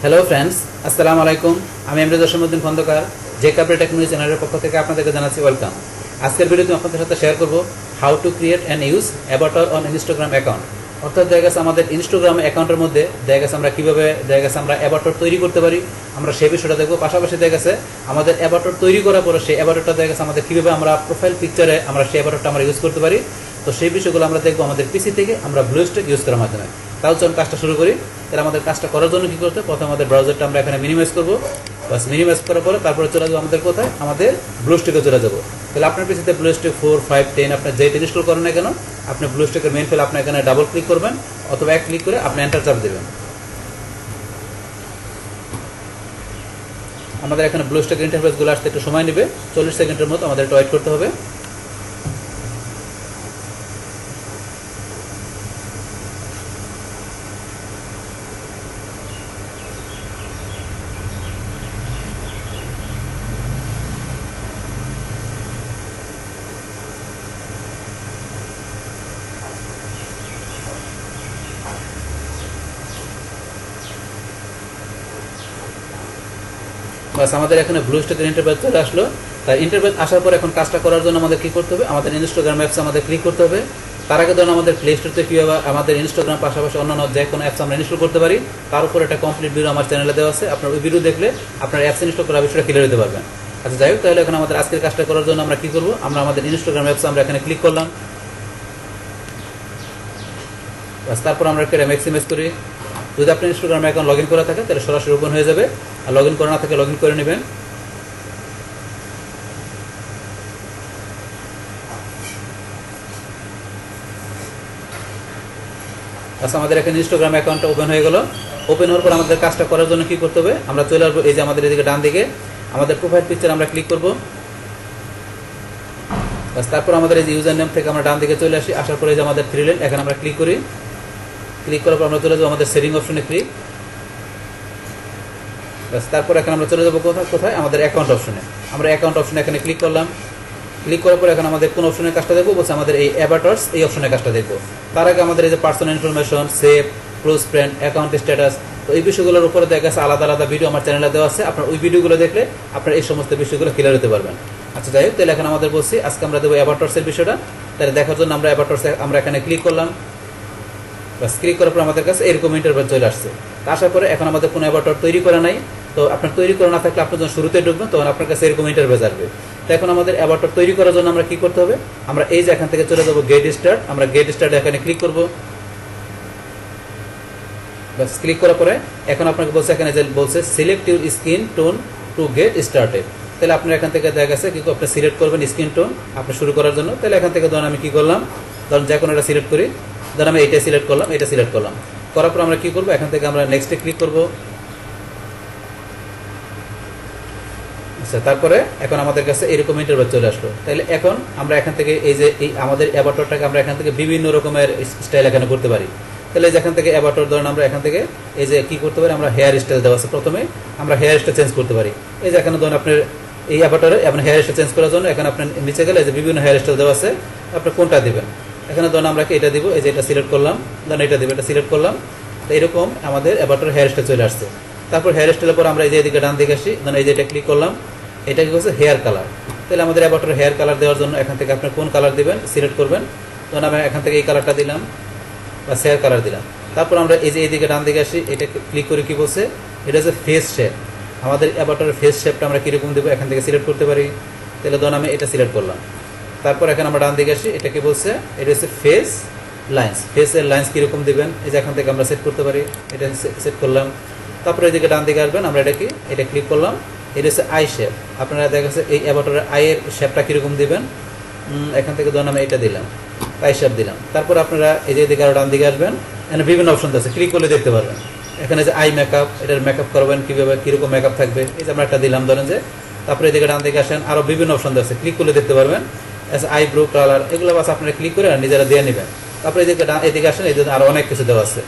Hello friends, আসসালামু আলাইকুম। আমি এমডি জসীমউদ্দিন খন্দকার, যে কাপড় টেকনোলজি চ্যানেলের পক্ষ থেকে আপনাদেরকে জানাচ্ছি ওয়েলকাম। আজকের ভিডিওতে আপনাদের সাথে শেয়ার করব how to create and use Avatar on Instagram account. অর্থাৎ দেখা গেছে আমাদের ইনস্টাগ্রাম অ্যাকাউন্টের মধ্যে দেখা গেছে আমরা কীভাবে দেখা গেছে আমরা অ্যাভাটার তৈরি করতে পারি, আমরা সেই বিষয়টা দেখবো। পাশাপাশি দেখা গেছে আমাদের অ্যাভাটার তৈরি করার পরে সেই অ্যাভাটারটা দেখা গেছে আমাদের কীভাবে আমরা প্রোফাইল পিকচারে আমরা সেই অ্যাভাটারটা আমরা ইউজ করতে পারি। তো সেই বিষয়গুলো আমরা দেখবো আমাদের পিসি থেকে আমরা ব্লুস্ট্যাক ইউজ করার মাধ্যমে। তাহলে চলুন কাজটা শুরু করি। তাহলে আমাদের কাজটা করার জন্য কী করতে হবে, প্রথমে আমাদের ব্রাউজারটা আমরা এখানে মিনিমাইজ করবো। বাস মিনিমাইজ করার পরে তারপরে চলে যাবো আমাদের কোথায়, আমাদের ব্লুস্ট্যাকে চলে যাবো। তাহলে আপনার পিসিতে ব্লুস্ট্যাক 4, 5, 10 আপনার যেটা ইনস্টল করেন না কেন, আপনি ব্লুস্ট্যাকের মেইন ফাইল আপনার এখানে ডাবল ক্লিক করবেন অথবা এক ক্লিক করে আপনি এন্টার চাপ দেবেন। আমাদের এখানে ব্লুস্ট্যাক ইন্টারফেসগুলো আসতে একটু সময় নেবে, 40 সেকেন্ডের মতো আমাদের একটু ওয়েট করতে হবে। বাস আমাদের এখানে ব্লুস্ট্যাকের ইন্টারফেস চলে আসলো। তাই ইন্টারফেস আসার পর এখন কাজটা করার জন্য আমাদের কী করতে হবে, আমাদের ইনস্টাগ্রাম অ্যাপস আমাদের ক্লিক করতে হবে। তার আগে ধরুন আমাদের প্লে স্টোর থেকে কীভাবে আমাদের ইনস্টাগ্রাম পাশাপাশি অন্যান্য যে কোনো অ্যাপস আমরা ইনস্টল করতে পারি, তার উপর একটা কমপ্লিট ভিডিও আমার চ্যানেলে দেওয়া আছে। আপনার ওই ভিডিও দেখলে আপনার অ্যাপস ইনস্টল করার বিষয়টা ক্লিয়ার হতে পারবেন। আচ্ছা যাই হোক, তাহলে এখন আমাদের আজকের কাজটা করার জন্য আমরা কী করবো, আমরা আমাদের ইনস্টাগ্রাম অ্যাপস আমরা এখানে ক্লিক করলাম। বাস তারপর আমরা একটা ম্যাক্সিমাইজ করি। যদি আপনি ইনস্টাগ্রাম অ্যাকাউন্ট লগ ইন করা থাকে তাহলে সরাসরি ওপেন হয়ে যাবে, আর লগ ইন করা না থাকে লগ ইন করে নেবেন। আচ্ছা আমাদের এখানে ইনস্টাগ্রাম অ্যাকাউন্টটা ওপেন হয়ে গেল। ওপেন হওয়ার পর আমাদের কাজটা করার জন্য কী করতে হবে, আমরা চলে আসবো এই যে আমাদের এদিকে ডান দিকে আমাদের প্রোফাইল পিকচার আমরা ক্লিক করবো। বাস তারপর আমাদের এই যে ইউজার নেম থেকে আমরা ডান দিকে চলে আসি। আসার পরে যে আমাদের থ্রি লাইন এখানে আমরা ক্লিক করি। ক্লিক করার পর আমরা চলে যাবো আমাদের সেটিং অপশনে ক্লিক। বাস তারপর এখানে আমরা চলে যাবো কোথায় আমাদের অ্যাকাউন্ট অপশনে। আমরা অ্যাকাউন্ট অপশনে এখানে ক্লিক করলাম। ক্লিক করার পর এখন আমাদের কোন অপশনের কাজটা দেখবো, বলছে আমাদের এই অ্যাভাটার্স এই অপশনের কাজটা দেখবো। তার আগে আমাদের এই যে personal information, save, close friend, account status, তো এই বিষয়গুলোর উপরে দেখা গেছে আলাদা আলাদা ভিডিও আমার চ্যানেলে দেওয়া আছে। আপনার ওই ভিডিওগুলো দেখলে আপনার এই সমস্ত বিষয়গুলো ক্লিয়ার হতে পারবেন। আচ্ছা যাই হোক, তাহলে এখন আমাদের বলছি আজকে আমরা দেবো অ্যাভাটার্সের বিষয়টা। তাহলে দেখার জন্য আমরা অ্যাভাটার্সে আমরা এখানে ক্লিক করলাম। বাস ক্লিক করার পর আমাদের কাছে এরকম ইন্টারফেস চলে আসছে। আসার পরে এখন আমাদের কোনো অ্যাভাটার তৈরি করা নাই। তো আপনার তৈরি করা না থাকলে আপনি যখন শুরুতে ঢুকবেন তখন আপনার কাছে এরকম ইন্টারফেস আসবে। তো এখন আমাদের অ্যাভাটার তৈরি করার জন্য আমরা কি করতে হবে, আমরা এই যে এখান থেকে চলে যাবো গেট স্টার্ট। আমরা গেট স্টার্ট এখানে ক্লিক করব। বাস ক্লিক করার পরে এখন আপনাকে বলছে এখানে যে বলছে select your skin tone to get started. তাহলে আপনার এখান থেকে দেখা গেছে কিন্তু আপনি সিলেক্ট করবেন স্কিন টোন আপনি শুরু করার জন্য। তাহলে এখান থেকে ধরুন আমি কি করলাম, ধরুন যে কোনো একটা সিলেক্ট করি। ধরুন আমি এটা সিলেক্ট করলাম, এটা সিলেক্ট করলাম। করার পর আমরা কি করবো, এখান থেকে আমরা নেক্সটে ক্লিক করবো। আচ্ছা তারপরে এখন আমাদের কাছে এরকম ইন্টারফেস চলে আসলো। তাহলে এখন আমরা এখান থেকে এই যে এই আমাদের অ্যাভাটারটাকে আমরা এখান থেকে বিভিন্ন রকমের স্টাইল এখানে করতে পারি। তাহলে যেখান থেকে অ্যাভাটার ধরুন আমরা এখান থেকে এই যে কি করতে পারি, আমরা হেয়ার স্টাইল দেওয়া আছে, প্রথমে আমরা হেয়ার স্টাইল চেঞ্জ করতে পারি। এই যে এখানে ধরুন আপনার এই অ্যাভাটারে আপনার হেয়ার স্টাইল চেঞ্জ করার জন্য এখানে আপনার নিচে গেলে যে বিভিন্ন হেয়ার স্টাইল দেওয়া আছে, আপনি কোনটা দিবেন। এখানে ধরুন আমরা এটা দিব, এই যে এটা সিলেক্ট করলাম, ধরুন এটা দিব, এটা সিলেক্ট করলাম। তো এরকম আমাদের অ্যাভাটার হেয়ার স্টাইল চলে আসছে। তারপর হেয়ার স্টাইলের পর আমরা এই যে এদিকে ডান দিকে আসি, ধরুন এই যে এটা ক্লিক করলাম, এটা কি হচ্ছে হেয়ার কালার। তাহলে আমাদের অ্যাভাটার হেয়ার কালার দেওয়ার জন্য এখান থেকে আপনি কোন কালার দিবেন সিলেক্ট করবেন। তখন আমি এখান থেকে এই কালারটা দিলাম বা হেয়ার কালার দিলাম। তারপর আমরা এই যে এইদিকে ডান দিকে আসি, এটা ক্লিক করে কি বলছে, এটা হচ্ছে ফেস শেপ। আমাদের অ্যাভাটারের ফেস শেপটা আমরা কীরকম দেবো এখান থেকে সিলেক্ট করতে পারি। তাহলে ধরুন আমি এটা সিলেক্ট করলাম। তারপর এখানে আমরা ডান দিকে আসি, এটা কি বলছে, এটা হচ্ছে ফেস লাইন্স। ফেসের লাইন্স কীরকম দেবেন এই যে এখান থেকে আমরা সেট করতে পারি, এটা সেট করলাম। তারপরে এদিকে ডান দিকে আসবেন, আমরা এটা ক্লিক করলাম। এটা হচ্ছে আই শেপ। আপনারা দেখা যাচ্ছে এই অ্যাভাটারের আইয়ের শেপটা কীরকম দেবেন, এখান থেকে ধরুন আমি এটা দিলাম, আই শেপ দিলাম। তারপর আপনারা এই যে এদিকে আরও ডান দিকে আসবেন, এখানে বিভিন্ন অপশন আছে, ক্লিক করলে দেখতে পারবেন। এখানে যে আই মেকআপ, এটার মেকআপ করবেন কীভাবে, কীরকম মেকআপ থাকবে, এই যে আমরা একটা দিলাম ধরেন যে। তারপরে এদিকে ডান দিকে আসেন, আরও বিভিন্ন অপশন আছে, ক্লিক করলে দেখতে পারবেন। আইব্রো কালার এগুলো বাস আপনারা ক্লিক করে নিজেরা দিয়ে নেবেন। তারপরে এদিকে আসেন, এই জন্য আরও অনেক কিছু দেওয়া আছে।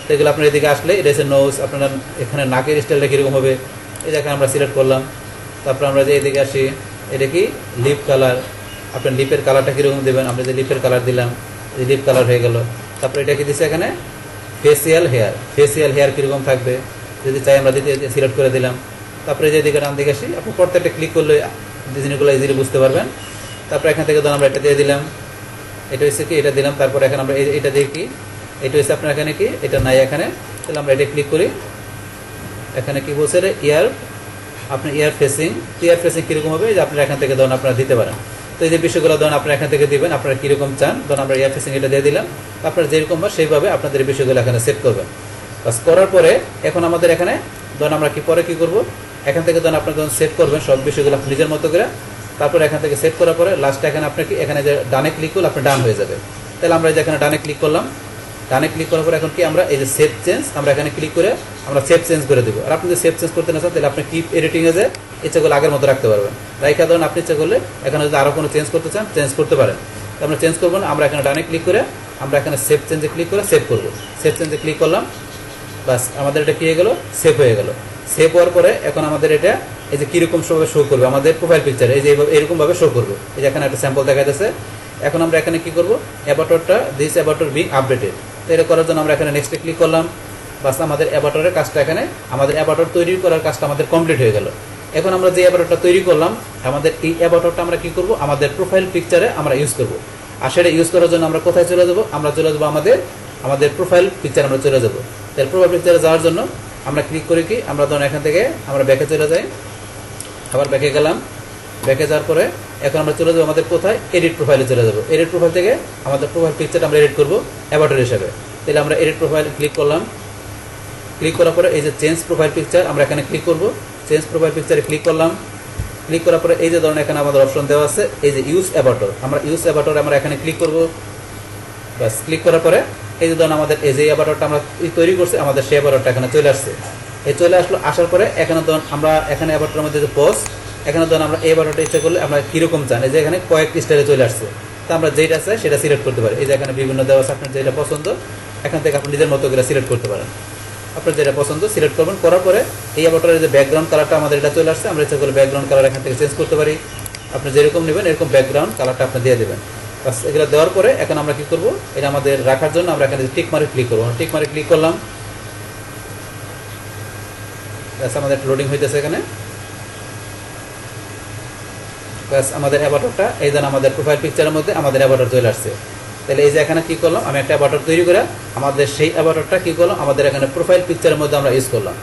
তো এগুলো আপনার এদিকে আসলে এটা হচ্ছে নোজ, আপনার এখানে নাকের স্টাইলটা কীরকম হবে এই দেখেন আমরা সিলেক্ট করলাম। তারপর আমরা যে এদিকে আসি, এটা কি লিপ কালার, আপনার লিপের কালারটা কীরকম দেবেন, আমরা যে লিপের কালার দিলাম, এই লিপ কালার হয়ে গেল। তারপরে এটা কি দিচ্ছে এখানে ফেসিয়াল হেয়ার কীরকম থাকবে, যদি চাই আমরা দিতে সিলেক্ট করে দিলাম। তারপরে যে দিকে ডান দিকে আসি, আপনি প্রত্যেকটা ক্লিক করলে জিনিসগুলো ইজিলি বুঝতে পারবেন। তারপর এখান থেকে ধরুন আমরা এটা দিয়ে দিলাম, এটা হচ্ছে কি এটা দিলাম। তারপর এখন আমরা এটা দিয়ে কি এটা হচ্ছে আপনার এখানে কি এটা নাই এখানে, তাহলে আমরা এটা ক্লিক করি। এখানে কি বলছে ইয়ার আপনি ইয়ার ফেসিং কীরকম হবে যে আপনারা এখান থেকে ধরুন আপনারা দিতে পারেন। তো এই যে বিষয়গুলো ধরুন আপনারা এখান থেকে দিবেন, আপনারা কীরকম চান। ধরুন আমরা ইয়ার ফেসিং এটা দিয়ে দিলাম, আপনারা যেরকম বা সেইভাবে আপনাদের এই বিষয়গুলো এখানে সেট করবেন। বাস করার পরে এখন আমাদের এখানে ধরুন আমরা পরে কী করবো, এখান থেকে ধরুন আপনার যখন সেট করবেন সব বিষয়গুলো আপনি নিজের মতো করে, তারপরে এখান থেকে সেট করার পরে লাস্টে এখানে আপনার কি এখানে যে ডানে ক্লিক করলে আপনার ডান হয়ে যাবে। তাহলে আমরা যে এখানে ডানে ক্লিক করলাম, ডানে ক্লিক করার পরে এখন কি আমরা এই যে সেভ চেঞ্জ আমরা এখানে ক্লিক করে আমরা সেভ চেঞ্জ করে দেবো। আর আপনি যদি সেভ চেঞ্জ করতে না চান তাহলে আপনি কিপ এডিটিংয়ে যে ইচ্ছাগুলো আগের মতো রাখতে পারবেন। রাইখা ধরুন আপনি ইচ্ছা করলে এখানে যদি আরও কোনো চেঞ্জ করতে চান চেঞ্জ করতে পারেন। তো আমরা চেঞ্জ করবো না, আমরা এখানে ডানে ক্লিক করে আমরা এখানে সেভ চেঞ্জে ক্লিক করে সেভ করবো। সেভ চেঞ্জে ক্লিক করলাম, বাস আমাদের এটা কী হয়ে গেলো, সেভ হয়ে গেল। সেভ হওয়ার পরে এখন আমাদের এটা এই যে কীরকম ভাবে শো করবে আমাদের প্রোফাইল পিকচার, এই যে এরকমভাবে শো করবে। এই যে এখানে একটা স্যাম্পল দেখা যাচ্ছে। এখন আমরা এখানে কি করবো, অ্যাভাটারটা দিস অ্যাভাটার বিং আপডেটেড, তো এটা করার জন্য আমরা এখানে নেক্সটে ক্লিক করলাম। বাস আমাদের অ্যাভাটারের কাজটা এখানে আমাদের অ্যাভাটার তৈরি করার কাজটা আমাদের কমপ্লিট হয়ে গেল। এখন আমরা যে অ্যাভাটারটা তৈরি করলাম, আমাদের এই অ্যাভাটারটা আমরা কি করব, আমাদের প্রোফাইল পিকচারে আমরা ইউজ করব। আর সেটা ইউজ করার জন্য আমরা কোথায় চলে যাব, আমরা চলে যাবো আমাদের প্রোফাইল পিকচার আমরা চলে যাব। তাহলে প্রোফাইল পিকচারে যাওয়ার জন্য আমরা ক্লিক করি কি, আমরা ধরুন এখান থেকে আমরা ব্যাকে চলে যাই, আবার ব্যাকে গেলাম। ব্যাকে যাওয়ার পরে এখন আমরা চলে যাবো আমাদের কোথায়, এডিট প্রোফাইলে চলে যাবো। এডিট প্রোফাইল থেকে আমাদের প্রোফাইল পিকচারটা আমরা এডিট করবো অ্যাভাটার হিসাবে। তাহলে আমরা এডিট প্রোফাইল ক্লিক করলাম। ক্লিক করার পরে এই যে চেঞ্জ প্রোফাইল পিকচার আমরা এখানে ক্লিক করব। চেঞ্জ প্রোফাইল পিকচারে ক্লিক করলাম। ক্লিক করার পরে এই যে ধরুন এখানে আমাদের অপশন দেওয়া আছে এই যে ইউজ অ্যাভাটার, আমরা ইউজ অ্যাভাটার আমরা এখানে ক্লিক করব। বাস ক্লিক করার পরে এই যে ধরুন আমাদের এই যে অ্যাভাটারটা আমরা তৈরি করছি আমাদের সেই অ্যাভাটারটা এখানে চলে আসছে। এই চলে আসলো, আসার পরে এখানে ধরুন আমরা এখানে অ্যাভাটারের মধ্যে যে পোস্ট, এখানে ধরুন আমরা এই অ্যাভাটারটা ইচ্ছা করলে আমরা কীরকম চান, এই যে এখানে কয়েকটি স্টাইলে চলে আসছে। তো আমরা যেটা চাই সেটা সিলেক্ট করতে পারি। এই যে এখানে বিভিন্ন দেওয়া আছে, আপনার যেটা পছন্দ এখান থেকে আপনি নিজের মতো করে সিলেক্ট করতে পারেন। আপনার যেটা পছন্দ সিলেক্ট করবেন, করার পরে এই অ্যাভাটারের যে ব্যাকগ্রাউন্ড কালারটা আমাদের এটা চলে আসছে, আমরা ইচ্ছা করলে ব্যাকগ্রাউন্ড কালার এখান থেকে চেঞ্জ করতে পারি। আপনি যেরকম নেবেন এরকম ব্যাকগ্রাউন্ড কালারটা আপনি দিয়ে দেবেন। বাস এগুলো দেওয়ার পরে এখন আমরা কী করবো, এটা আমাদের রাখার জন্য আমরা এখানে টিক মারে ক্লিক করবো। টিক মারে ক্লিক করলাম, ব্যাস আমাদের লোডিং হইতেছে এখানে। ব্যাস আমাদের অ্যাভাটারটা এই যেন আমাদের প্রোফাইল পিকচারের মধ্যে আমাদের অ্যাভাটার চলে আসছে। তাহলে এই যে এখানে কী করলাম, আমি একটা অ্যাভাটার তৈরি করে আমাদের সেই অ্যাভাটারটা কী করলাম আমাদের এখানে প্রোফাইল পিকচারের মধ্যে আমরা ইউজ করলাম।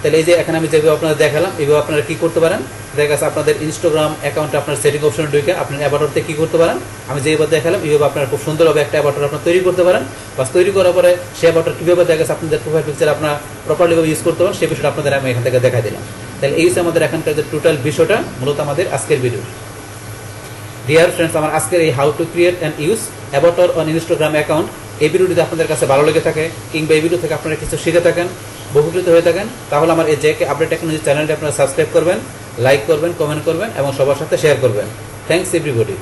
তাহলে এই যে এখানে আমি যেভাবে আপনাদের দেখালাম এইভাবে আপনারা কী করতে পারেন, দেখা যাচ্ছে আপনাদের ইনস্টাগ্রাম অ্যাকাউন্টে আপনার সেটিং অপশনে ঢুকে আপনার অ্যাভাটারতে কী করতে পারেন, আমি যেভাবে দেখালাম এইভাবে আপনারা খুব সুন্দরভাবে একটা অ্যাভাটার আপনার তৈরি করতে পারেন। বাস তৈরি করার পরে সেই অ্যাভাটার কীভাবে দেখা যাচ্ছে আপনাদের প্রোফাইল পিকচার আপনার প্রপারলিভাবে ইউজ করতে পারেন সেই বিষয়টা আপনাদের আমি এখান থেকে দেখা দিলাম। তাহলে এই হচ্ছে আমাদের এখানকার যে টোটাল বিষয়টা মূলত আমাদের আজকের ভিডিও। ডিয়ার ফ্রেন্ডস, আমার আজকের এই how to create and use Avatar on Instagram account এই ভিডিওটি আপনাদের কাছে ভালো লেগে থাকে কিংবা এই ভিডিও থেকে আপনারা কিছু শিখে থাকেন, বহুকৃত হয়ে থাকেন, তাহলে আমার এই জেকে আপডেট টেকনোলজি চ্যানেলটি আপনারা সাবস্ক্রাইব করবেন, লাইক করবেন, কমেন্ট করবেন এবং সবার সাথে শেয়ার করবেন। Thanks everybody.